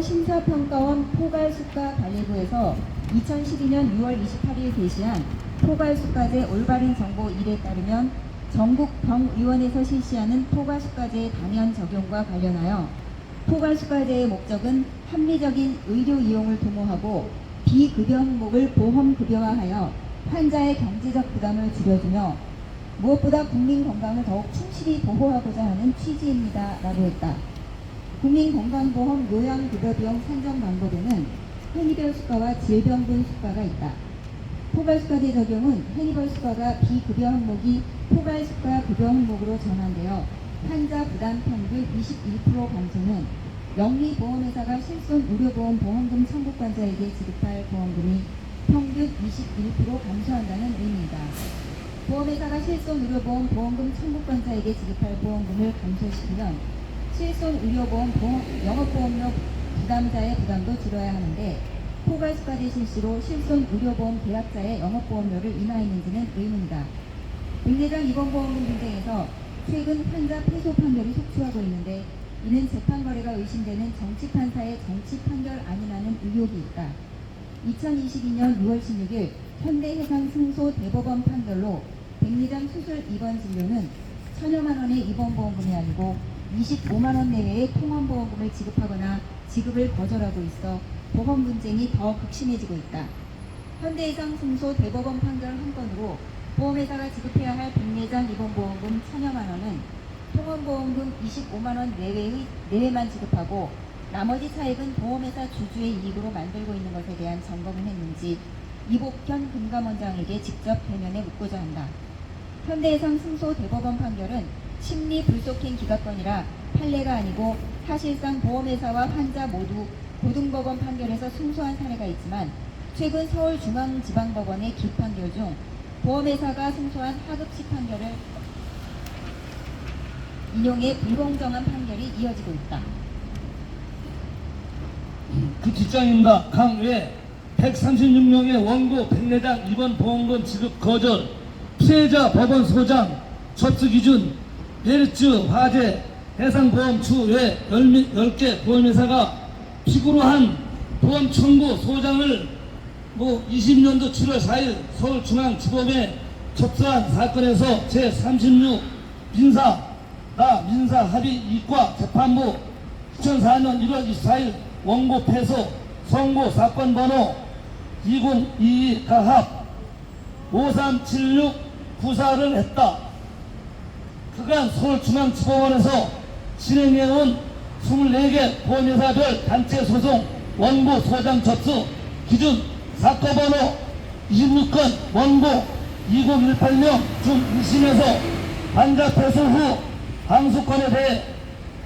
심사평가원 포괄수가관리부에서 2012년 6월 28일 게시한 포괄수가제 올바른 정보 1에 따르면 전국 병의원에서 실시하는 포괄수가제의 당연 적용과 관련하여 포괄수가제의 목적은 합리적인 의료 이용을 도모하고 비급여 항목을 보험급여화하여 환자의 경제적 부담을 줄여주며 무엇보다 국민 건강을 더욱 충실히 보호하고자 하는 취지입니다. 라고 했다. 국민건강보험 요양급여비용 산정 방법에는 행위별 수가와 질병분 수가가 있다. 포괄수가제 적용은 행위별 수가가 비급여 항목이 포괄수가 급여 항목으로 전환되어 환자 부담 평균 21% 감소는 영리보험회사가 실손 의료보험 보험금 청구권자에게 지급할 보험금이 평균 21% 감소한다는 의미이다. 보험회사가 실손 의료보험 보험금 청구권자에게 지급할 보험금을 감소시키면 실손 의료보험 영업보험료 부담자의 부담도 줄여야 하는데 포괄수가제 실시로 실손 의료보험 계약자의 영업보험료를 인하했는지는 의문이다. 백내장 입원보험금 분쟁에서 최근 환자 패소 판결이 속출하고 있는데 이는 재판거래가 의심되는 정치판사의 정치판결 아니라는 의혹이 있다. 2022년 6월 16일 현대해상 승소 대법원 판결로 백내장 수술 입원 진료는 천여만 원의 입원보험금이 아니고 25만원 내외의 통원보험금을 지급하거나 지급을 거절하고 있어 보험 분쟁이 더 극심해지고 있다. 현대해상 승소 대법원 판결 한 건으로 보험회사가 지급해야 할 백내장 입원보험금 천여만 원은 통원보험금 25만원 내외만 지급하고 나머지 차액은 보험회사 주주의 이익으로 만들고 있는 것에 대한 점검을 했는지 이복현 금감원장에게 직접 대면해 묻고자 한다. 현대해상 승소 대법원 판결은 심리 불속행 기각권이라 판례가 아니고 사실상 보험회사와 환자 모두 고등법원 판결에서 승소한 사례가 있지만 최근 서울중앙지방법원의 기판결 중 보험회사가 승소한 하급식 판결을 인용해 불공정한 판결이 이어지고 있다. 그 뒷장입니다. 강외 136명의 원고 백내장 입원 보험금 지급 거절, 피해자 법원 소장, 접수 기준, 메르츠, 화재, 해상보험 추 외 10개 보험회사가 피고로 한 보험 청구 소장을 20년도 7월 4일 서울중앙지법에 접수한 사건에서 제36 민사 합의 2과 재판부 2004년 1월 24일 원고 패소 선고 사건 번호 2022 가합 5376 구사를 했다. 그간 서울중앙지법원에서 진행해온 24개 보험회사별 단체 소송 원고 소장 접수 기준 사건 번호 26건 원고 2018명 중 1심에서 환자 패소 후 항소권에 대해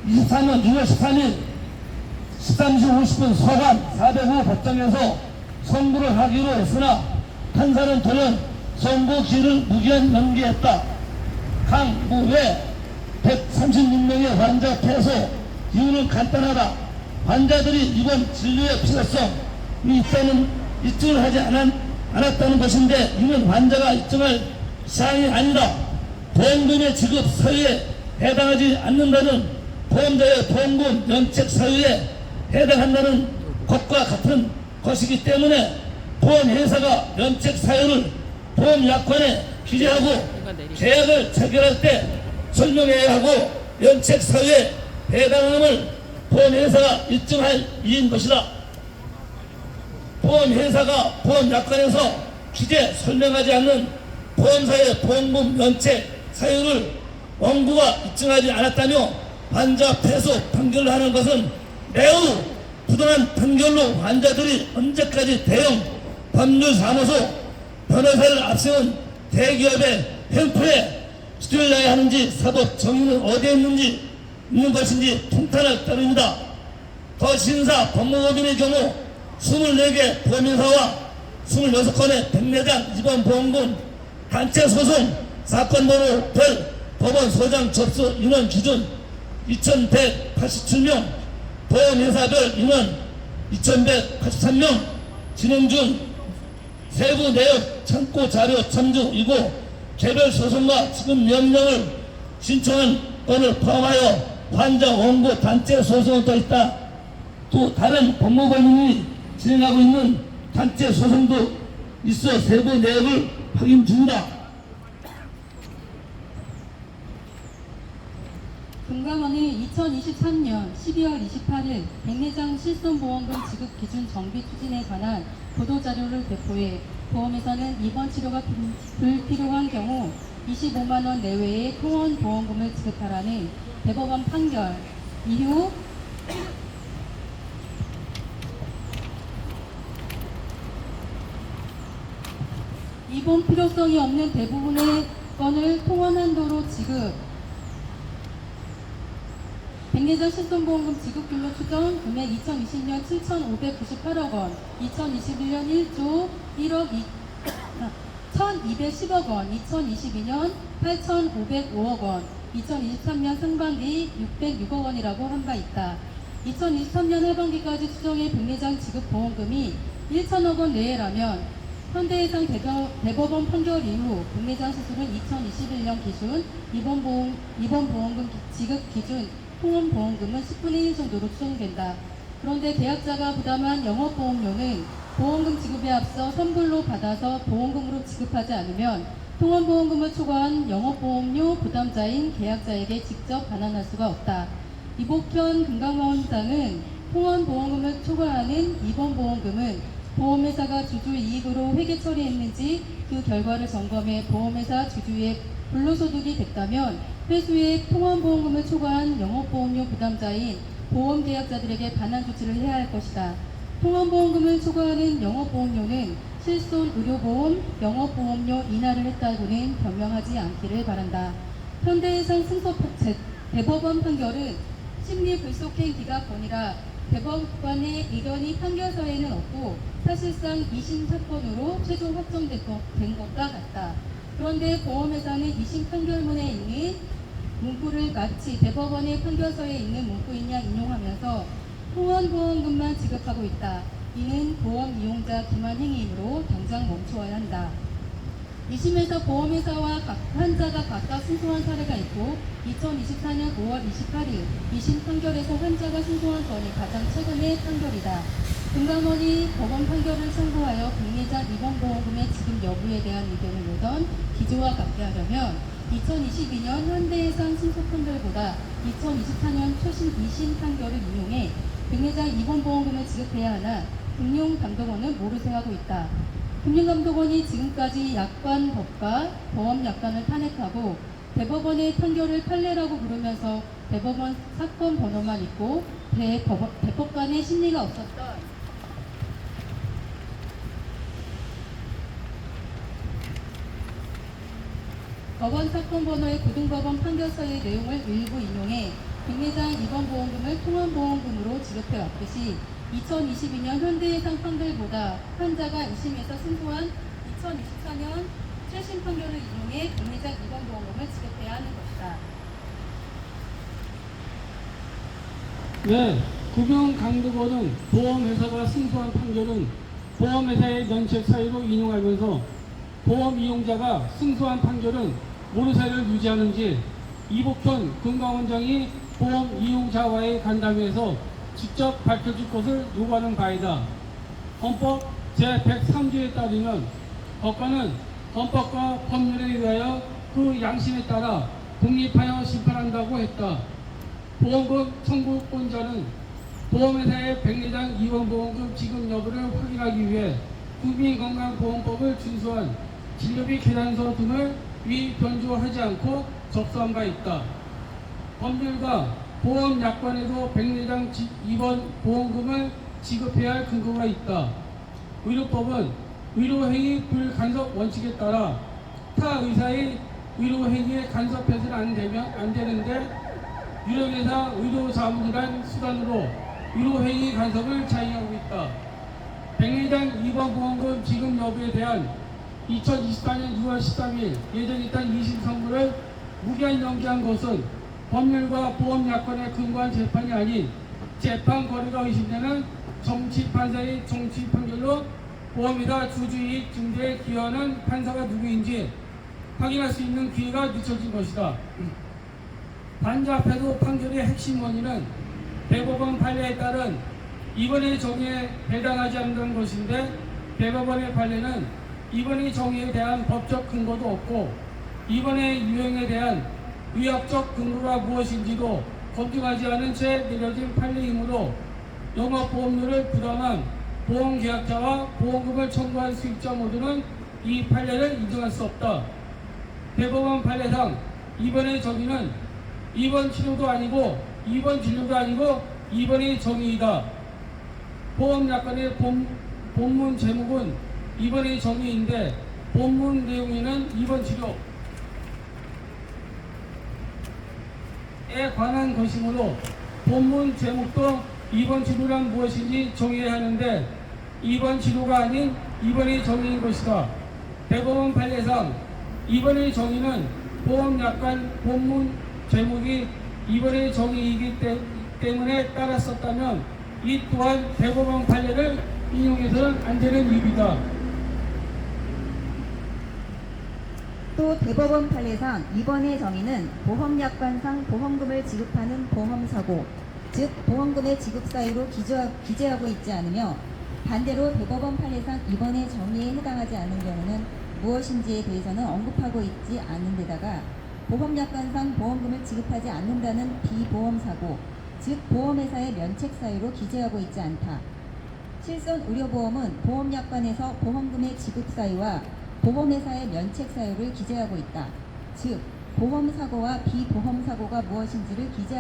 24년 6월 13일 13시 50분 서간 405 법정에서 선고를 하기로 했으나 판사는 돌연 선고 기일을 무기한 연기했다. 강, 외 136명의 환자 패소 이유는 간단하다. 환자들이 이번 진료의 필요성이 입증을 하지 않았다는 것인데 이는 환자가 입증할 사항이 아니다. 보험금의 지급 사유에 해당하지 않는다는 보험자의 보험금 면책 사유에 해당한다는 것과 같은 것이기 때문에 보험회사가 면책 사유를 보험약관에 기재하고 계약을 체결할 때 설명해야 하고 면책 사유에 해당함을 보험회사가 입증할 이인 것이다. 보험회사가 보험약관에서 기재 설명하지 않는 보험사의 보험금 면책 사유를 원고가 입증하지 않았다며 환자 패소 판결을 하는 것은 매우 부당한 판결로 환자들이 언제까지 대형 법률사무소 변호사를 앞세운 대기업의 횡포에 시들려야 하는지 사법 정의는 어디에 있는 것인지 통탄할 따름이다. 더 신사 법무법인의 경우 24개 보험회사와 26건의 백내장 입원 보험금 단체 소송 사건 번호 별 법원 소장 접수 인원 기준 2187명 보험회사별 인원 2183명 진행 중 세부 내역 참고 자료 첨부이고 개별 소송과 지급 명령을 신청한 건을 포함하여 환자 원고 단체 소송은 또 있다. 또 다른 법무관이 진행하고 있는 단체 소송도 있어 세부 내역을 확인 중이다. 금감원이 2023년 12월 28일 백내장 실손보험금 지급 기준 정비 추진에 관한 보도자료를 배포해 보험회사는 입원 치료가 불필요한 경우 25만 원 내외의 통원보험금을 지급하라는 대법원 판결 이후 입원 필요성이 없는 대부분의 건을 통원 한도로 지급, 백내장 실손보험금 지급 규모 추정 금액 2020년 7,598억 원, 2021년 1조 1억 1,210억 원, 2022년 8,505억 원, 2023년 상반기 606억 원이라고 한 바 있다. 2023년 하반기까지 추정의 백내장 지급 보험금이 1,000억 원 내외라면 현대해상 대법원 판결 이후 백내장 수술은 2021년 기준 입원보험금 지급 기준 통원보험금은 10분의 1 정도로 추정된다. 그런데 계약자가 부담한 영업보험료는 보험금 지급에 앞서 선불로 받아서 보험금으로 지급하지 않으면 통원보험금을 초과한 영업보험료 부담자인 계약자에게 직접 반환할 수가 없다. 이복현 금감원장은 통원보험금을 초과하는 입원보험금은 보험회사가 주주이익으로 회계 처리했는지 그 결과를 점검해 보험회사 주주의 불로소득이 됐다면 회수의 통원보험금을 초과한 영업보험료 부담자인 보험계약자들에게 반환 조치를 해야 할 것이다. 통원보험금을 초과하는 영업보험료는 실손 의료보험 영업보험료 인하를 했다고는 변명하지 않기를 바란다. 현대해상 승소 대법원 판결은 심리불속행 기각권이라 대법관의 의견이 판결서에는 없고 사실상 2심 사건으로 최종 확정된 것과 같다. 그런데 보험회사는 2심 판결문에 있는 문구를 마치 대법원의 판결서에 있는 문구인 양 인용하면서 통원보험금만 지급하고 있다. 이는 보험 이용자 기만 행위이므로 당장 멈추어야 한다. 2심에서 보험회사와 환자가 각각 승소한 사례가 있고 2024년 5월 28일 2심 판결에서 환자가 승소한 건이 가장 최근의 판결이다. 금감원이 법원 판결을 참고하여 백내장 입원보험금의 지급 여부에 대한 의견을 내던 기조와 같게 하려면 2022년 현대해상 승소 판결보다 2024년 최신 2심 판결을 인용해 백내장 입원보험금을 지급해야 하나 금융감독원은 모르쇠 하고 있다. 금융감독원이 지금까지 약관법과 보험약관을 탄핵하고 대법원의 판결을 판례라고 부르면서 대법원 사건 번호만 있고 대법관의 심리가 없었던 법원 사건 번호의 고등법원 판결서의 내용을 일부 인용해 백내장 입원보험금을 통원보험금으로 지급해 왔듯이 2022년 현대해상 판결보다 환자가 2심에서 승소한 2024년 최신 판결을 인용해 백내장 입원보험금을 지급해야 하는 것이다. 네, 금융감독원은 보험회사가 승소한 판결은 보험회사의 면책 사유로 인용하면서 보험 이용자가 승소한 판결은 모르쇠를 유지하는지 이복현 금감원장이 보험 이용자와의 간담회에서 직접 밝혀줄 것을 요구하는 바이다. 헌법 제103조에 따르면 법관은 헌법과 법률에 의하여 그 양심에 따라 독립하여 심판한다고 했다. 보험금 청구권자는 보험회사의 백내장 입원보험금 지급 여부를 확인하기 위해 국민건강보험법을 준수한 진료비 계산서 등을 위 변조하지 않고 접수한 바 있다. 법률과 보험약관에도 백내장 입원 보험금을 지급해야 할 근거가 있다. 의료법은 의료행위 불간섭 원칙에 따라 타 의사의 의료행위에 간섭해서는 안 되는데 유력회사 의료자문이란 수단으로 의료행위 간섭을 자행하고 있다. 백내장 입원보험금 지급 여부에 대한 2024년 6월 13일 예정에 있던 2심 선고를 무기한 연기한 것은 법률과 보험약관에 근거한 재판이 아닌 재판 거래가 의심되는 정치판사의 정치 판결로 보험회사 주주이익 증대에 기여하는 판사가 누구인지 확인할 수 있는 기회가 늦춰진 것이다. 반자패도 판결의 핵심 원인은 대법원 판례에 따른 이번의 정의에 해당하지 않는 것인데 대법원의 판례는 이번의 정의에 대한 법적 근거도 없고 이번의 유형에 대한 의학적 근거가 무엇인지도 검증하지 않은 채 내려진 판례이므로 영업보험료를 부담한 보험계약자와 보험금을 청구한 수익자 모두는 이 판례를 인정할 수 없다. 대법원 판례상 이번의 정의는 입원 치료도 아니고 입원 진료도 아니고 입원의 정의이다. 보험약관의 본문 제목은 입원의 정의인데 본문 내용에는 입원 치료에 관한 것이므로 본문 제목도 입원 치료란 무엇인지 정의해야 하는데 입원 치료가 아닌 입원의 정의인 것이다. 대법원 판례상 입원의 정의는 보험약관 본문 제목이 입원의 정의이기 때문에 따랐었다면 이 또한 대법원 판례를 인용해서는 안 되는 이유이다. 또 대법원 판례상 입원의 정의는 보험약관상 보험금을 지급하는 보험사고, 즉 보험금의 지급 사유로 기재하고 있지 않으며 반대로 대법원 판례상 입원의 정의에 해당하지 않는 경우는 무엇인지에 대해서는 언급하고 있지 않는 데다가 보험약관상 보험금을 지급하지 않는다는 비보험사고, 즉 보험회사의 면책 사유로 기재하고 있지 않다. 실손의료보험은 보험약관에서 보험금의 지급 사유와 보험회사의 면책 사유를 기재하고 있다. 즉 보험사고와 비보험사고가 무엇인지를 기재하고